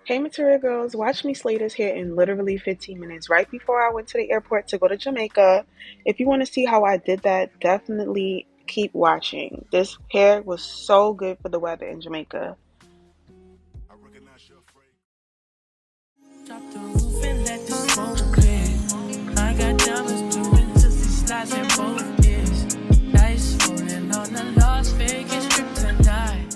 Hey Material Girls, watch me slay this hair in literally 15 minutes right before I went to the airport to go to Jamaica. If you want to see how I did that, definitely keep watching. This hair was so good for the weather in Jamaica. Drop the roof and let the smoke clear. I got diamonds doing just these slides in both ears. Dice rolling on the Las Vegas strip tonight.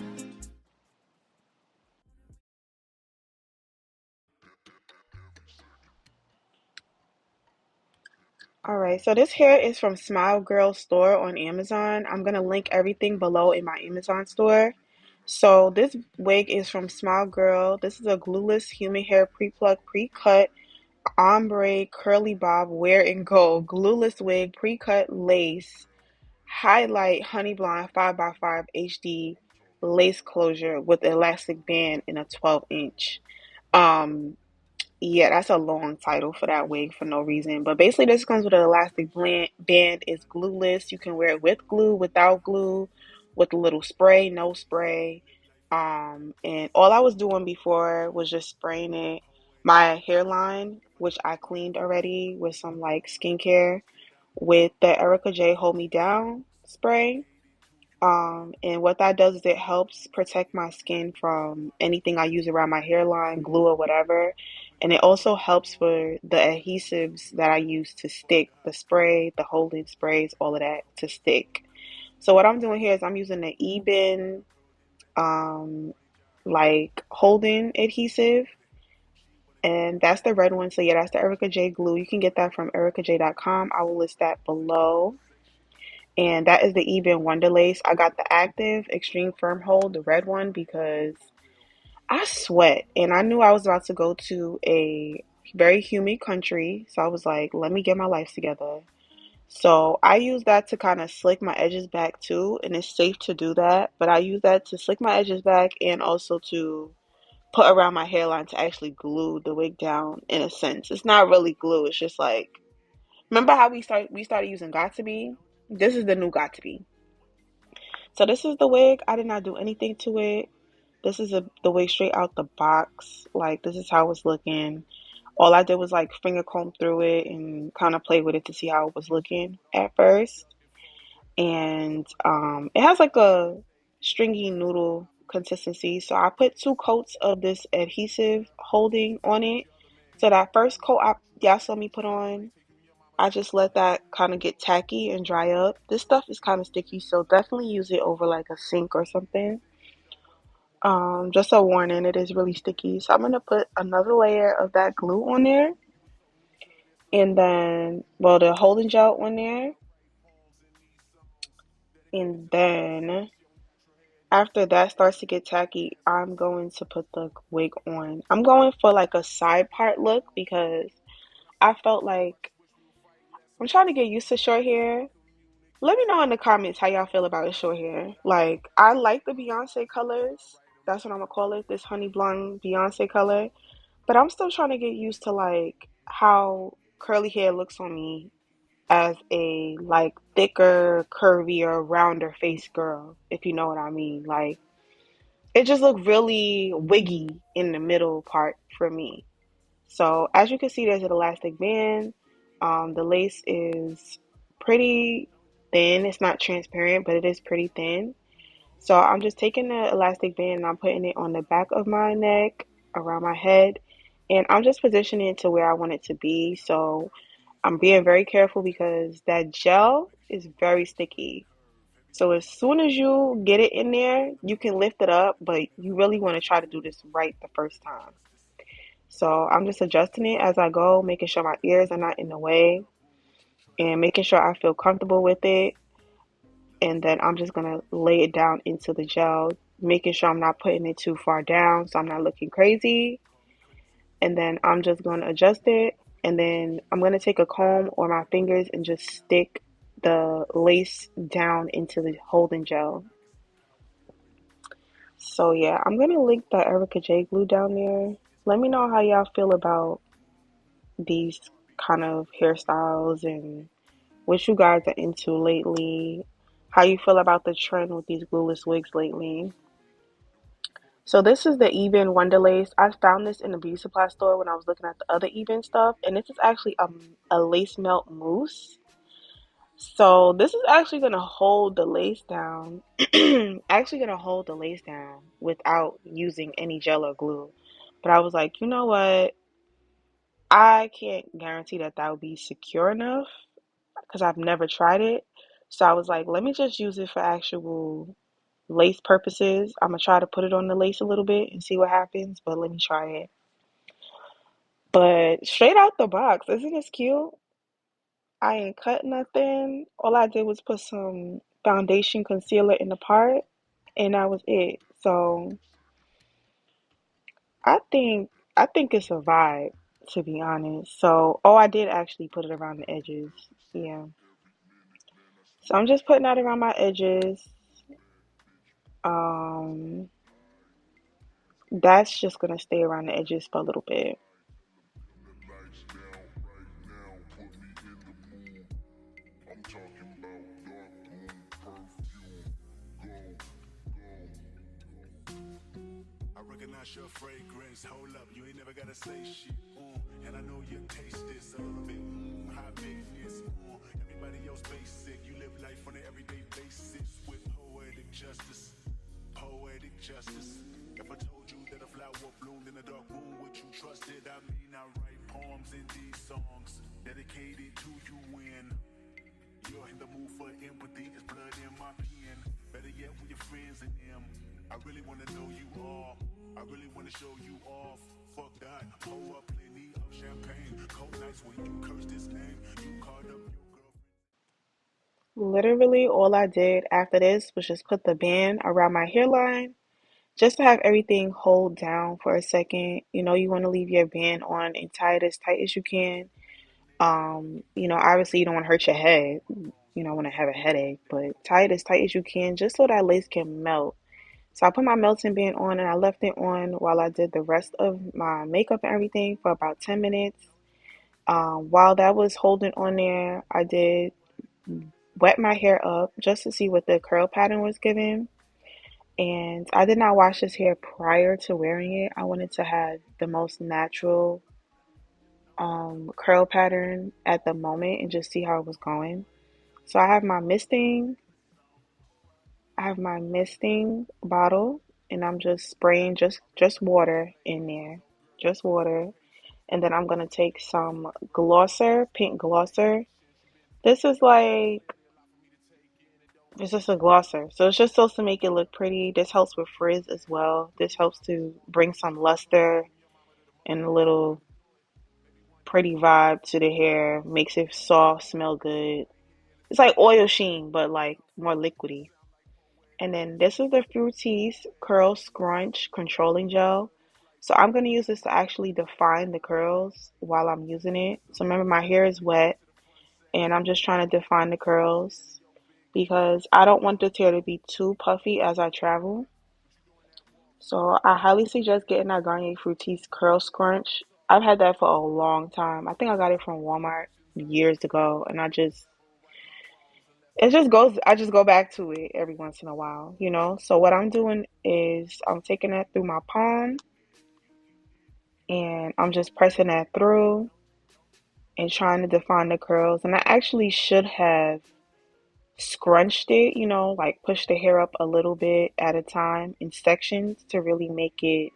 Alright, so this hair is from Smile Girl store on Amazon. I'm going to link everything below in my Amazon store. So this wig is from Smile Girl. This is a glueless human hair pre-pluck, pre-cut ombre curly bob wear and go glueless wig pre-cut lace highlight honey blonde 5x5 HD lace closure with elastic band in a 12-inch. um yeah, that's a long title for that wig for no reason, but basically this comes with an elastic band. Is glueless. You can wear it with glue, without glue, with a little spray, no spray. And all I was doing before was just spraying it my hairline, which I cleaned already with some like skincare, with the Erica J Hold Me Down spray. And what that does is it helps protect my skin from anything I use around my hairline, glue or whatever. And it also helps for the adhesives that I use to stick, the spray, the holding sprays, all of that to stick. So what I'm doing here is I'm using the Ebin um like holding adhesive, and that's the red one. So yeah, that's the Erica J glue. You can get that from ericaj.com. I will list that below. And that is the Ebin Wonder Lace. I got the Active Extreme Firm Hold, the red one, because I sweat and I knew I was about to go to a very humid country. So I was like, let me get my life together. So I use that to kind of slick my edges back too, and it's safe to do that. But I use that to slick my edges back and also to put around my hairline to actually glue the wig down in a sense. It's not really glue, it's just like, remember how we started using Got to Be? This is the new Got to Be. So this is the wig. I did not do anything to it. This is the wig straight out the box. Like this is how it's looking. All I did was like finger comb through it and kind of play with it to see how it was looking at first. And it has like a stringy noodle consistency. So I put 2 coats of this adhesive holding on it. So that first coat y'all saw me put on, I just let that kind of get tacky and dry up. This stuff is kind of sticky, so definitely use it over like a sink or something. Just a warning, it is really sticky. So I'm gonna put another layer of that glue on there, and then, well, the holding gel on there, and then after that starts to get tacky, I'm going to put the wig on. I'm going for like a side part look because I felt like I'm trying to get used to short hair. Let me know in the comments how y'all feel about the short hair. Like, I like the Beyonce colors. That's what I'm gonna call it, this honey blonde Beyonce color. But I'm still trying to get used to like how curly hair looks on me as a like thicker, curvier, rounder face girl, if you know what I mean. Like, it just looked really wiggy in the middle part for me. So as you can see, there's an elastic band. The lace is pretty thin. It's not transparent, but it is pretty thin. So I'm just taking the elastic band and I'm putting it on the back of my neck, around my head, and I'm just positioning it to where I want it to be. So I'm being very careful because that gel is very sticky. So as soon as you get it in there, you can lift it up, but you really want to try to do this right the first time. So I'm just adjusting it as I go, making sure my ears are not in the way and making sure I feel comfortable with it. And then I'm just gonna lay it down into the gel, making sure I'm not putting it too far down so I'm not looking crazy. And then I'm just gonna adjust it. And then I'm gonna take a comb or my fingers and just stick the lace down into the holding gel. So yeah, I'm gonna link the Erica J glue down there. Let me know how y'all feel about these kind of hairstyles and what you guys are into lately. How you feel about the trend with these glueless wigs lately. So this is the Ebin Wonder Lace. I found this in the beauty supply store when I was looking at the other Ebin stuff, and this is actually a lace melt mousse. So this is actually gonna hold the lace down. Actually gonna hold the lace down without using any gel or glue. But I was like, you know what? I can't guarantee that that would be secure enough because I've never tried it. So I was like, let me just use it for actual lace purposes. I'm gonna try to put it on the lace a little bit and see what happens, but let me try it. But straight out the box, isn't this cute? I ain't cut nothing. All I did was put some foundation concealer in the part, and that was it. So I think I think it's a vibe, to be honest. So, oh, I did actually put it around the edges. Yeah. So I'm just putting that around my edges. Um, that's just gonna stay around the edges for a little bit. I recognize your fragrance. Hold up, you ain't never gotta say shit. And I know you taste this a little bit. High maintenance. Everybody else basic. You live life on an everyday basis with poetic justice. Poetic justice. If I told you that a flower bloomed in a dark room, would you trust it? I mean, I write poems in these songs dedicated to you when you're in the mood for empathy. It's blood in my pen. Better yet, with your friends and them. I really wanna know you all. I really wanna show you off. Fuck that. Pour up plenty of champagne. Cold nights when you curse this name. You called up your girlfriend. Literally, all I did after this was just put the band around my hairline just to have everything hold down for a second. You know, you want to leave your band on and tie it as tight as you can. Obviously you don't want to hurt your head. You don't want to have a headache, but tie it as tight as you can just so that lace can melt. So I put my melting band on and I left it on while I did the rest of my makeup and everything for about 10 minutes. While that was holding on there, I did wet my hair up just to see what the curl pattern was giving. And I did not wash this hair prior to wearing it. I wanted to have the most natural curl pattern at the moment and just see how it was going. So I have my misting bottle and I'm just spraying just water in there. Just water. And then I'm gonna take some glosser, pink glosser. This is like it's just a glosser. So it's just supposed to make it look pretty. This helps with frizz as well. This helps to bring some luster and a little pretty vibe to the hair. Makes it soft, smell good. It's like oil sheen, but like more liquidy. And then this is the Fructis Curl Scrunch Controlling Gel. So I'm going to use this to actually define the curls while I'm using it. So remember my hair is wet and I'm just trying to define the curls because I don't want this hair to be too puffy as I travel. So I highly suggest getting that Garnier Fructis Curl Scrunch. I've had that for a long time. I think I got it from Walmart years ago and it just goes, I just go back to it every once in a while, you know? So what I'm doing is I'm taking that through my palm and I'm just pressing that through and trying to define the curls. And I actually should have scrunched it, like push the hair up a little bit at a time in sections to really make the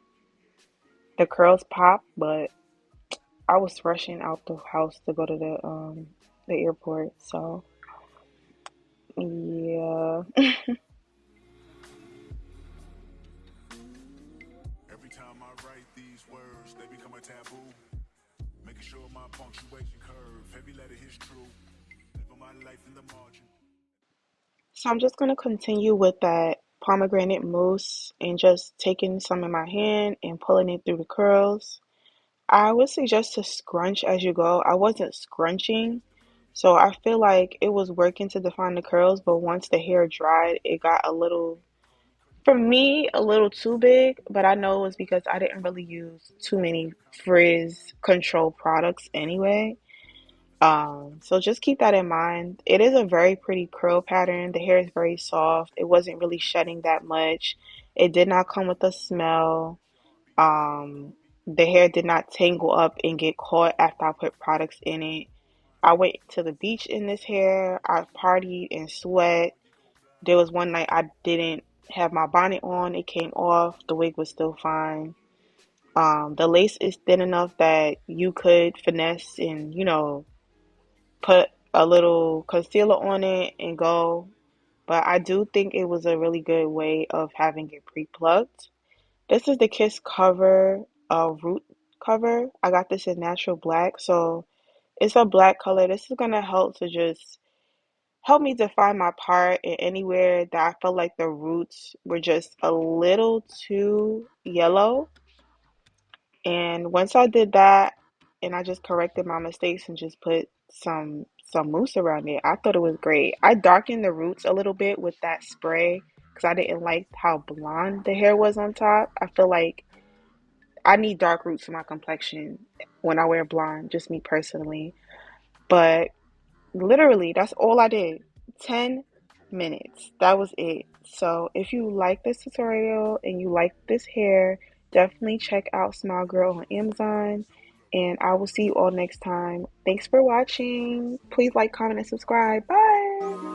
curls pop, but I was rushing out the house to go to the airport. So, yeah. Every time I write these words, they become a taboo. Making sure my punctuation curve. Every letter is true. Living my life in the margin. So I'm just going to continue with that pomegranate mousse and just taking some in my hand and pulling it through the curls. I would suggest to scrunch as you go. I wasn't scrunching, so I feel like it was working to define the curls, but once the hair dried, it got a little, for me, a little too big, but I know it was because I didn't really use too many frizz control products anyway. So just keep that in mind. It is a very pretty curl pattern. The hair is very soft. It wasn't really shedding that much. It did not come with a smell. The hair did not tangle up and get caught after I put products in it. I went to the beach in this hair. I partied and sweat. There was one night I didn't have my bonnet on. It came off. The wig was still fine. The lace is thin enough that you could finesse and, put a little concealer on it and go. But I do think it was a really good way of having it pre-plucked. This is the Kiss cover, root cover. I got this in natural black, so it's a black color. This is gonna help to just help me define my part in anywhere that I felt like the roots were just a little too yellow. And once I did that, and I just corrected my mistakes and just put some mousse around it, I thought it was great. I darkened the roots a little bit with that spray because I didn't like how blonde the hair was on top. I feel like I need dark roots for my complexion when I wear blonde, just me personally. But literally, that's all I did. 10 minutes. That was it. So if you like this tutorial and you like this hair, definitely check out Smile Girl on Amazon. And I will see you all next time. Thanks for watching. Please like, comment, and subscribe. Bye.